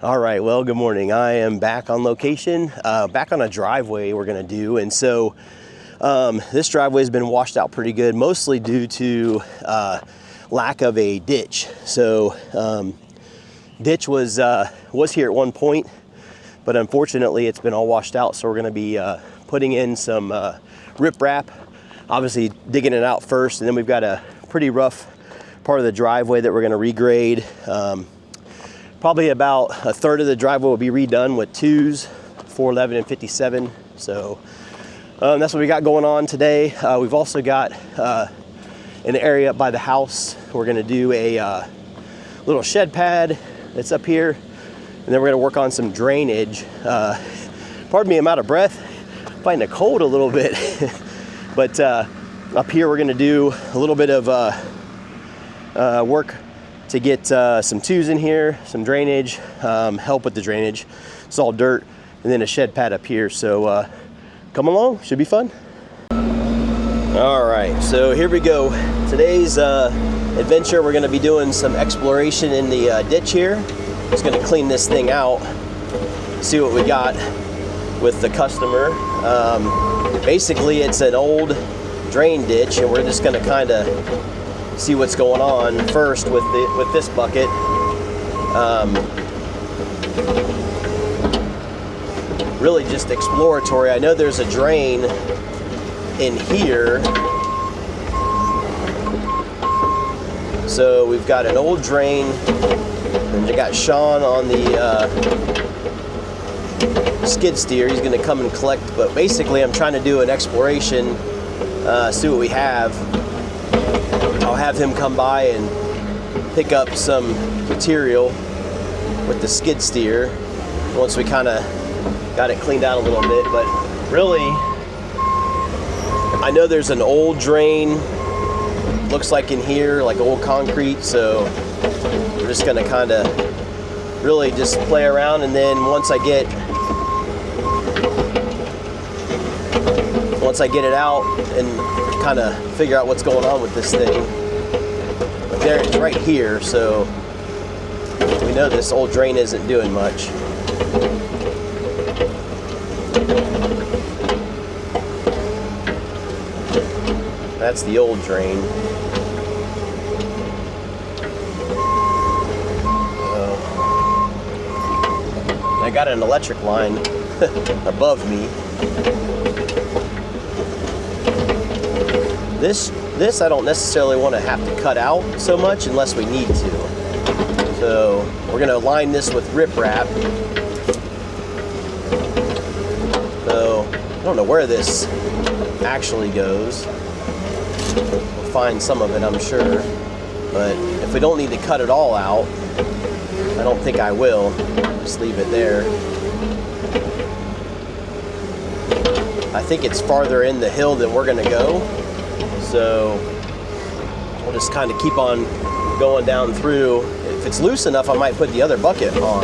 All right, well, good morning. I am back on location, back on a driveway we're gonna do. And so this driveway has been washed out pretty good, mostly due to lack of a ditch. So ditch was here at one point, but unfortunately it's been all washed out. So we're gonna be putting in some riprap, obviously digging it out first. And then we've got a pretty rough part of the driveway that we're gonna regrade. Probably about a third of the driveway will be redone with 2s, 411 and 57. So that's what we got going on today. We've also got an area up by the house. We're gonna do a little shed pad that's up here. And then we're gonna work on some drainage. Pardon me, I'm out of breath. Fighting a cold a little bit. But up here we're gonna do a little bit of work to get some 2s in here, some drainage, help with the drainage. It's all dirt, and then a shed pad up here. So come along, should be fun. All right, so here we go. Today's adventure, we're gonna be doing some exploration in the ditch here. Just gonna clean this thing out, see what we got with the customer. Basically, it's an old drain ditch, and we're just gonna kind of see what's going on first with this bucket. Really just exploratory. I know there's a drain in here. So we've got an old drain, and we got Sean on the skid steer. He's gonna come and collect, but basically I'm trying to do an exploration, see what we have. I'll have him come by and pick up some material with the skid steer once we kind of got it cleaned out a little bit. But really, I know there's an old drain, looks like in here, like old concrete, so we're just gonna kind of really just play around, and then once I get it out and kind of figure out what's going on with this thing. But there, it's right here, so we know this old drain isn't doing much. That's the old drain. I got an electric line above me. This I don't necessarily want to have to cut out so much unless we need to. So we're going to line this with riprap. So I don't know where this actually goes. We'll find some of it, I'm sure. But if we don't need to cut it all out, I don't think I will. Just leave it there. I think it's farther in the hill than we're going to go. So we'll just kind of keep on going down through. If it's loose enough, I might put the other bucket on.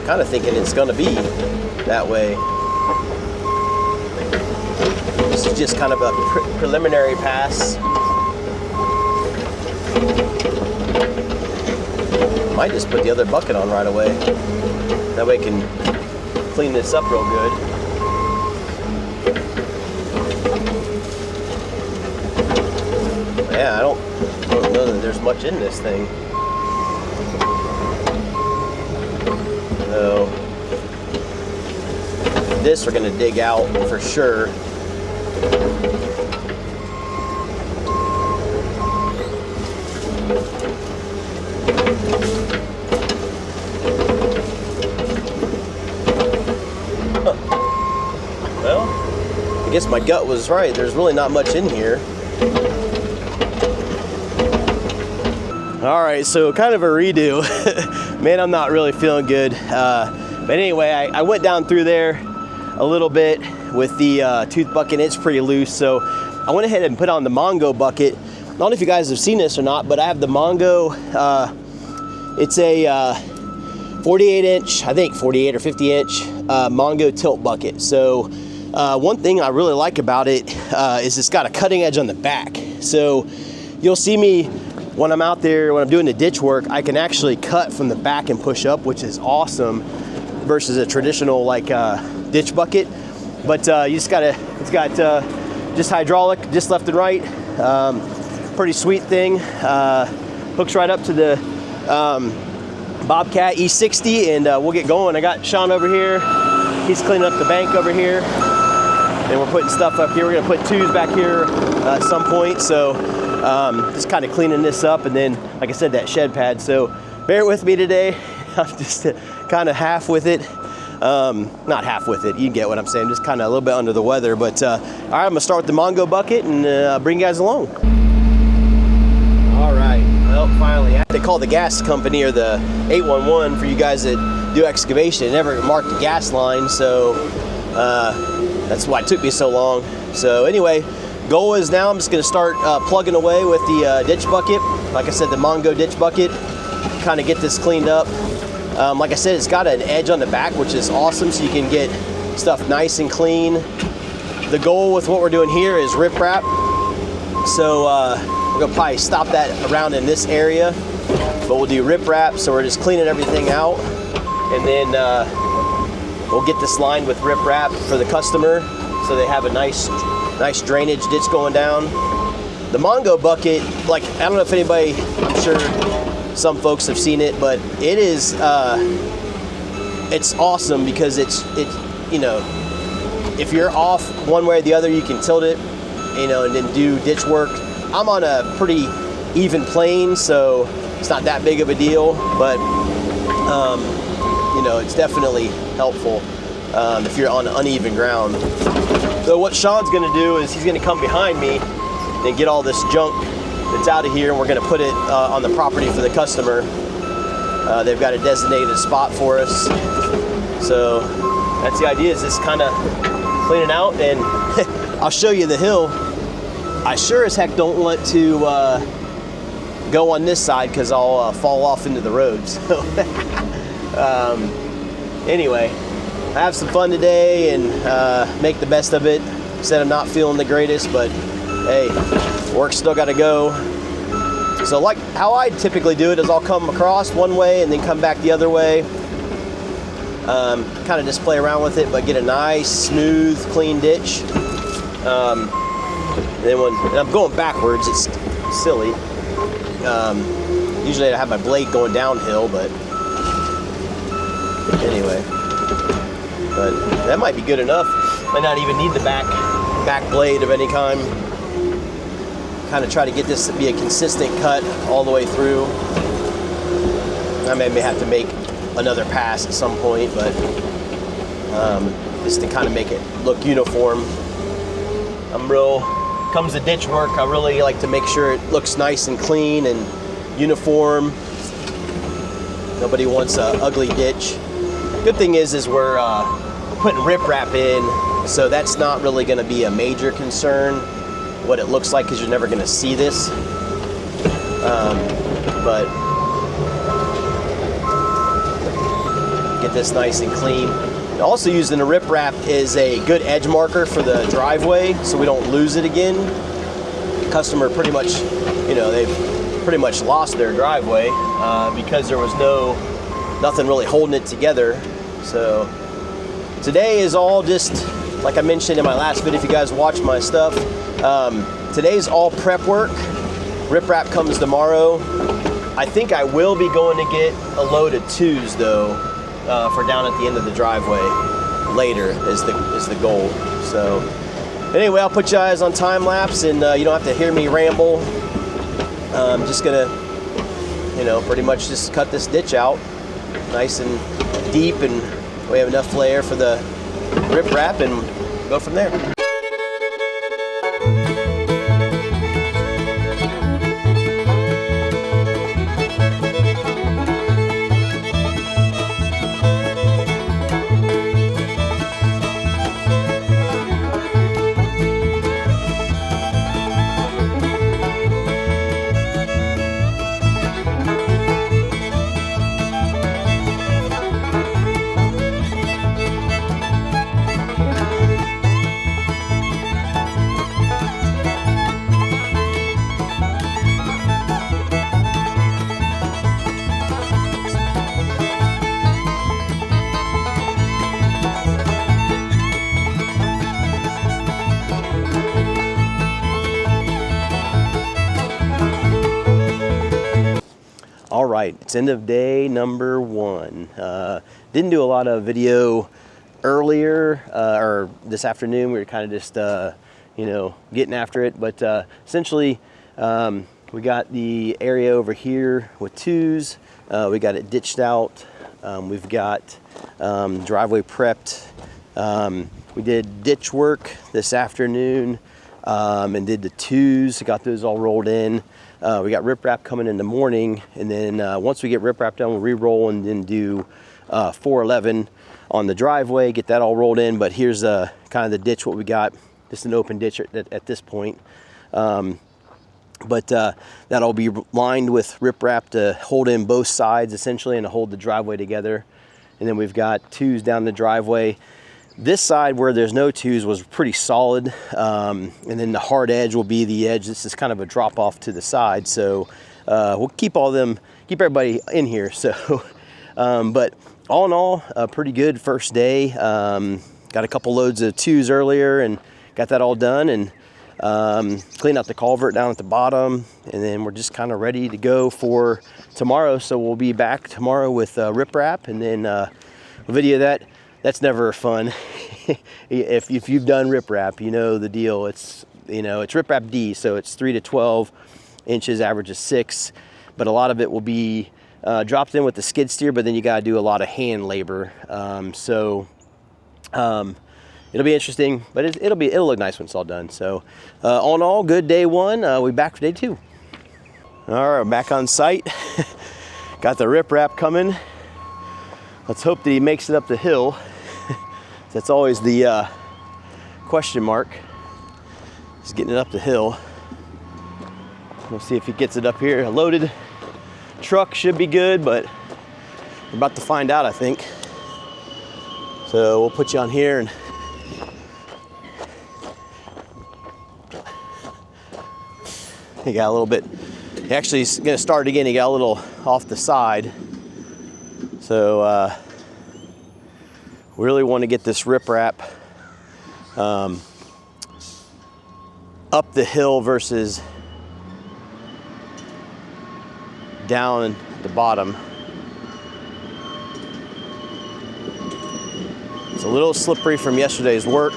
Kind of thinking it's going to be that way. This is just kind of a preliminary pass. Might just put the other bucket on right away. That way I can clean this up real good. Yeah, I don't know that there's much in this thing. So this we're gonna dig out for sure. Well, I guess my gut was right. There's really not much in here. All right, so kind of a redo. Man, I'm not really feeling good. But anyway, I went down through there a little bit with the tooth bucket. It's pretty loose, so I went ahead and put on the Mongo bucket. I don't know if you guys have seen this or not, but I have the Mongo. It's a 48 inch, I think 48 or 50 inch Mongo tilt bucket. So one thing I really like about it is it's got a cutting edge on the back. So you'll see me when I'm out there, when I'm doing the ditch work, I can actually cut from the back and push up, which is awesome versus a traditional like ditch bucket. But you just gotta, it's got just hydraulic, just left and right. Pretty sweet thing. Hooks right up to the Bobcat E60, and we'll get going. I got Sean over here. He's cleaning up the bank over here. And we're putting stuff up here. We're gonna put twos back here at some point. So just kind of cleaning this up, and then, like I said, that shed pad. So bear with me today. I'm just kind of half with it. Not half with it, you get what I'm saying. Just kind of a little bit under the weather. But all right, I'm gonna start with the Mongo bucket and bring you guys along. All right, well, finally, I had to call the gas company or the 811 for you guys that do excavation. It never marked the gas line, so that's why it took me so long. So anyway, goal is now I'm just gonna start plugging away with the ditch bucket. Like I said, the Mongo ditch bucket, kind of get this cleaned up. Like I said, it's got an edge on the back, which is awesome, so you can get stuff nice and clean. The goal with what we're doing here is riprap. So we're gonna probably stop that around in this area, but we'll do riprap. So we're just cleaning everything out, and then we'll get this lined with riprap for the customer, so they have a nice drainage ditch going down. The Mongo bucket, like, I don't know if anybody, I'm sure some folks have seen it, but it is, it's awesome because it's, you know, if you're off one way or the other, you can tilt it, you know, and then do ditch work. I'm on a pretty even plane, so it's not that big of a deal, but, you know, it's definitely helpful if you're on uneven ground. So what Sean's gonna do is he's gonna come behind me and get all this junk that's out of here, and we're gonna put it on the property for the customer. They've got a designated spot for us. So that's the idea, is just kind of cleaning out, and I'll show you the hill. I sure as heck don't want to go on this side because I'll fall off into the road. So anyway, have some fun today and make the best of it. Said I'm not feeling the greatest, but hey, work's still got to go. So like how I typically do it is I'll come across one way and then come back the other way. Kind of just play around with it, but get a nice, smooth, clean ditch. Then when I'm going backwards, it's silly. Usually I have my blade going downhill, but anyway. But that might be good enough. Might not even need the back blade of any kind. Kind of try to get this to be a consistent cut all the way through. I may have to make another pass at some point, but just to kind of make it look uniform. Comes to ditch work, I really like to make sure it looks nice and clean and uniform. Nobody wants an ugly ditch. Good thing is we're putting riprap in, so that's not really going to be a major concern what it looks like, because you're never going to see this. But get this nice and clean. Also using the riprap is a good edge marker for the driveway, so we don't lose it again. The customer pretty much, you know, they've pretty much lost their driveway because there was nothing really holding it together. So today is all just, like I mentioned in my last video, if you guys watch my stuff, today's all prep work. Riprap comes tomorrow. I think I will be going to get a load of twos though, for down at the end of the driveway later is the goal. So anyway, I'll put you guys on time lapse, and you don't have to hear me ramble. I'm just gonna, you know, pretty much just cut this ditch out nice and deep, and we have enough layer for the riprap, and go from there. right, it's end of day number 1. Didn't do a lot of video earlier or this afternoon. We were kind of just you know, getting after it, but essentially we got the area over here with 2s. We got it ditched out. We've got driveway prepped. We did ditch work this afternoon and did the 2s, got those all rolled in. We got riprap coming in the morning, and then once we get riprap done, we'll re-roll and then do 411 on the driveway, get that all rolled in. But here's kind of the ditch, what we got, just an open ditch at this point. But that'll be lined with riprap to hold in both sides essentially and to hold the driveway together. And then we've got 2s down the driveway. This side where there's no 2s was pretty solid, and then the hard edge will be the edge. This is kind of a drop off to the side, so we'll keep everybody in here. So, but all in all, a pretty good first day. Got a couple loads of 2s earlier and got that all done, and clean out the culvert down at the bottom, and then we're just kind of ready to go for tomorrow. So we'll be back tomorrow with riprap, and then a video that's never fun. if you've done riprap, you know the deal. It's, you know, it's riprap D, so it's 3 to 12 inches, average is 6, but a lot of it will be dropped in with the skid steer, but then you got to do a lot of hand labor. It'll be interesting, but it'll look nice when it's all done. So all in all, good day 1. We'll be back for day 2. All right, back on site. Got the riprap coming. Let's hope that he makes it up the hill. That's always the question mark. He's getting it up the hill. We'll see if he gets it up here. A loaded truck should be good, but we're about to find out, I think. So we'll put you on here, and he got a little bit, actually he's gonna start again. He got a little off the side. So we really want to get this riprap up the hill versus down at the bottom. It's a little slippery from yesterday's work,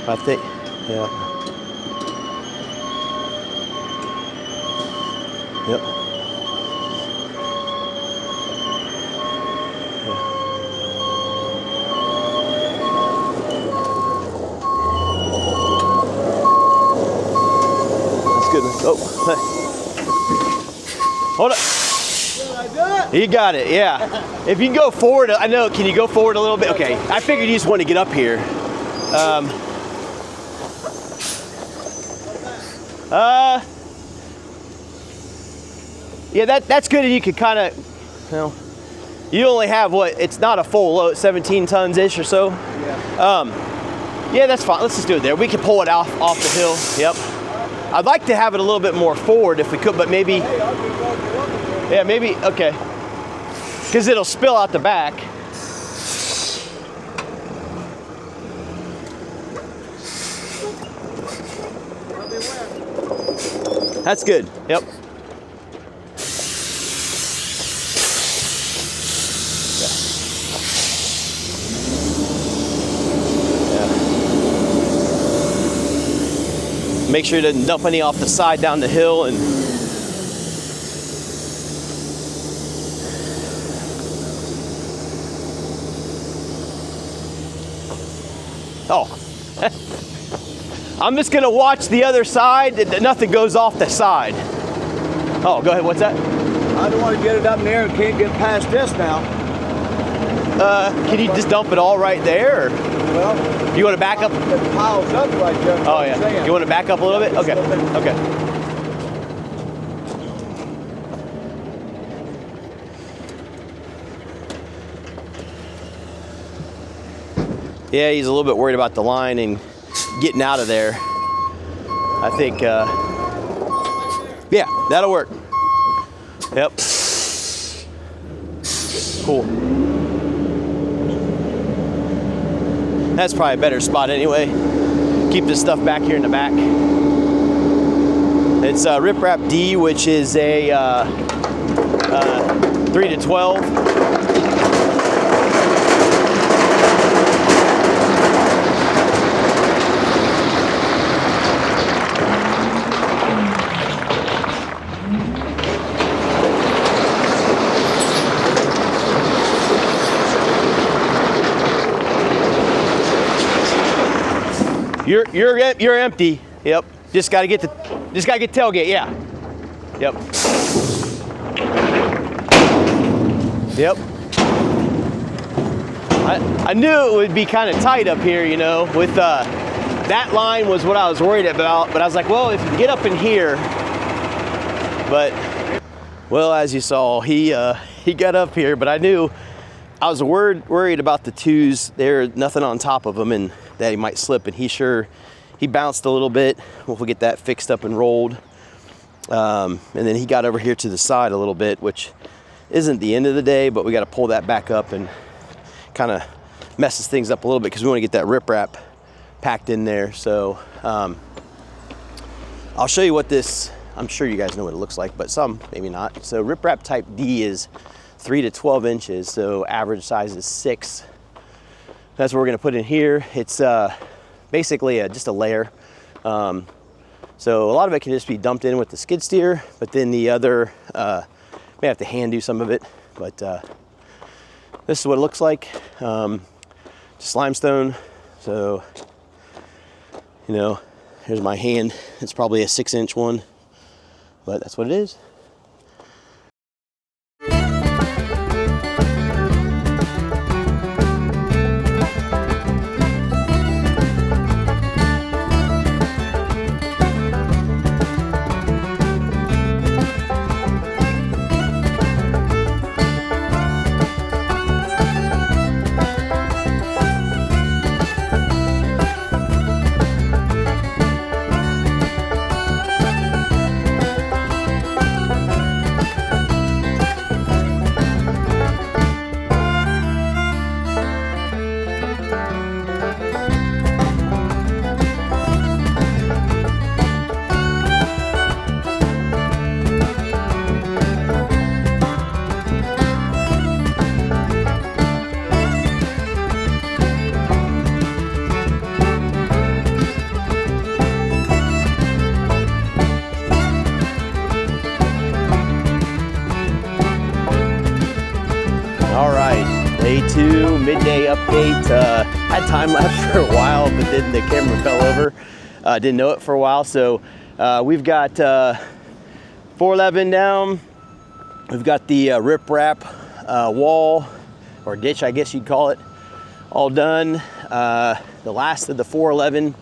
I think. Yeah. Yep. Oh, hold up. You got it, yeah. If you can go forward, I know, can you go forward a little bit? Okay, I figured you just want to get up here. Yeah, that's good, and you could kind of, you know, you only have what, it's not a full load, 17 tons-ish or so. Yeah. Yeah, that's fine, let's just do it there. We can pull it off the hill, yep. I'd like to have it a little bit more forward if we could, but maybe, yeah, maybe, okay. Because it'll spill out the back. That's good, yep. Make sure it doesn't dump any off the side down the hill. And oh, I'm just gonna watch the other side that nothing goes off the side. Oh, go ahead, what's that? I don't want to get it up in there and can't get past this now. Can you just dump it all right there? Or? Well, you want to back up? It piles up right there. Oh yeah. You want to back up a little bit? Okay. Okay. Yeah, he's a little bit worried about the line and getting out of there. I think, yeah, that'll work. Yep. Cool. That's probably a better spot anyway. Keep this stuff back here in the back. It's riprap D, which is a 3 to 12. You're empty. Yep. Just gotta get tailgate. Yeah. Yep. Yep. I knew it would be kind of tight up here, you know. With that line was what I was worried about, but I was like, well, if you get up in here, but well, as you saw, he got up here, but I knew I was worried about the twos. There's nothing on top of them, and that he might slip, and he bounced a little bit. We'll get that fixed up and rolled. And then he got over here to the side a little bit, which isn't the end of the day, but we got to pull that back up, and kind of messes things up a little bit because we want to get that riprap packed in there. So I'll show you what this, I'm sure you guys know what it looks like, but some maybe not. So riprap type D is 3 to 12 inches. So average size is 6. That's what we're going to put in here. It's basically just a layer. So a lot of it can just be dumped in with the skid steer, but then the other, may have to hand do some of it, but this is what it looks like. Just limestone. So, you know, here's my hand. It's probably a 6-inch one, but that's what it is. All right, day 2, midday update. Had time lapse for a while, but then the camera fell over. Didn't know it for a while. So we've got 411 down. We've got the riprap wall, or ditch, I guess you'd call it, all done. The last of the 411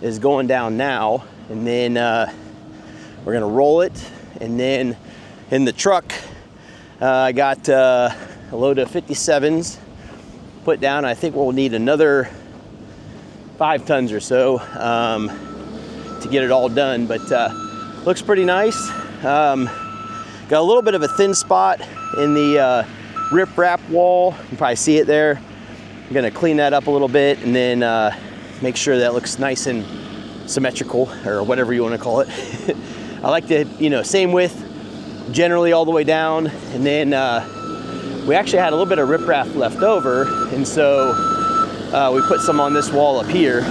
is going down now, and then we're gonna roll it. And then in the truck, I got a load of 57s put down. I think we'll need another 5 tons or so to get it all done, but looks pretty nice. Got a little bit of a thin spot in the riprap wall. You can probably see it there. I'm gonna clean that up a little bit, and then make sure that looks nice and symmetrical, or whatever you want to call it. I like to, you know, same width generally all the way down. And then we actually had a little bit of riprap left over, and so we put some on this wall up here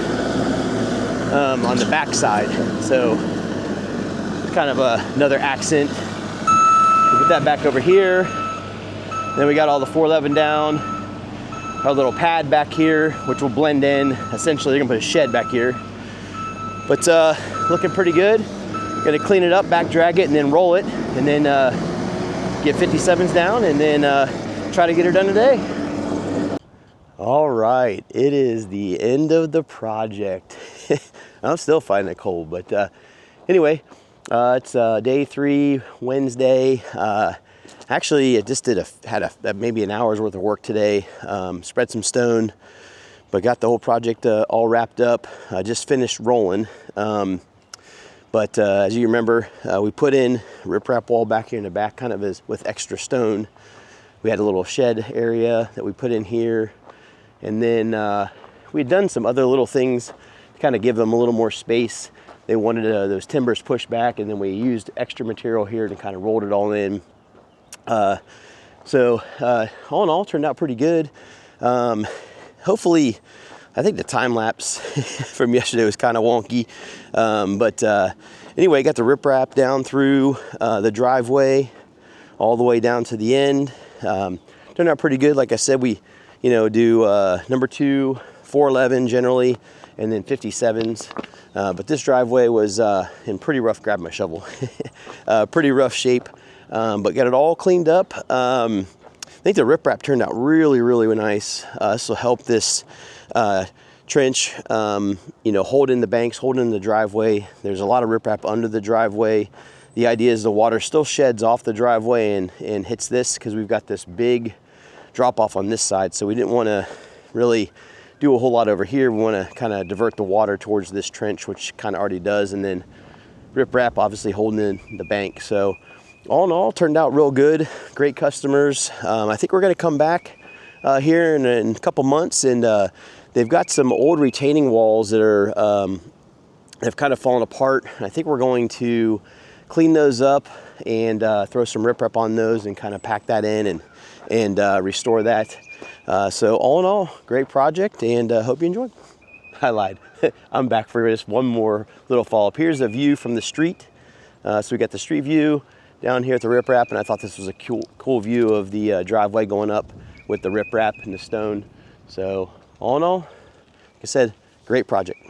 on the back side. So it's kind of another accent. We put that back over here. Then we got all the 411 down. Our little pad back here, which will blend in. Essentially, they're gonna put a shed back here. But looking pretty good. Gonna clean it up, back drag it, and then roll it, and then get 57s down, and then try to get her done today. All right, it is the end of the project. I'm still finding it cold, but anyway, it's day 3, Wednesday. Actually, it just had maybe an hour's worth of work today. Spread some stone, but got the whole project all wrapped up. I just finished rolling. But as you remember, we put in riprap wall back here in the back, kind of as with extra stone. We had a little shed area that we put in here. And then we had done some other little things to kind of give them a little more space. they wanted those timbers pushed back, and then we used extra material here to kind of rolled it all in. So all in all, turned out pretty good. Hopefully, I think the time lapse from yesterday was kind of wonky. But anyway, got the riprap down through the driveway all the way down to the end. Turned out pretty good. Like I said, we do number 2, 411 generally, and then 57s. But this driveway was in pretty rough, grab my shovel, pretty rough shape, but got it all cleaned up. I think the riprap turned out really, really nice. This will help this trench, hold in the banks, hold in the driveway. There's a lot of riprap under the driveway. The idea is the water still sheds off the driveway and hits this, because we've got this big drop off on this side. So we didn't want to really do a whole lot over here. We want to kind of divert the water towards this trench, which kind of already does, and then riprap obviously holding in the bank. So all in all, turned out real good. Great customers. I think we're going to come back here in a couple months, and they've got some old retaining walls that are have kind of fallen apart. I think we're going to clean those up and throw some riprap on those and kind of pack that in and restore that. So all in all, great project, and hope you enjoyed. I lied. I'm back for just one more little follow-up. Here's a view from the street. So we got the street view down here at the riprap, and I thought this was a cool view of the driveway going up with the riprap and the stone. So all in all, like I said, great project.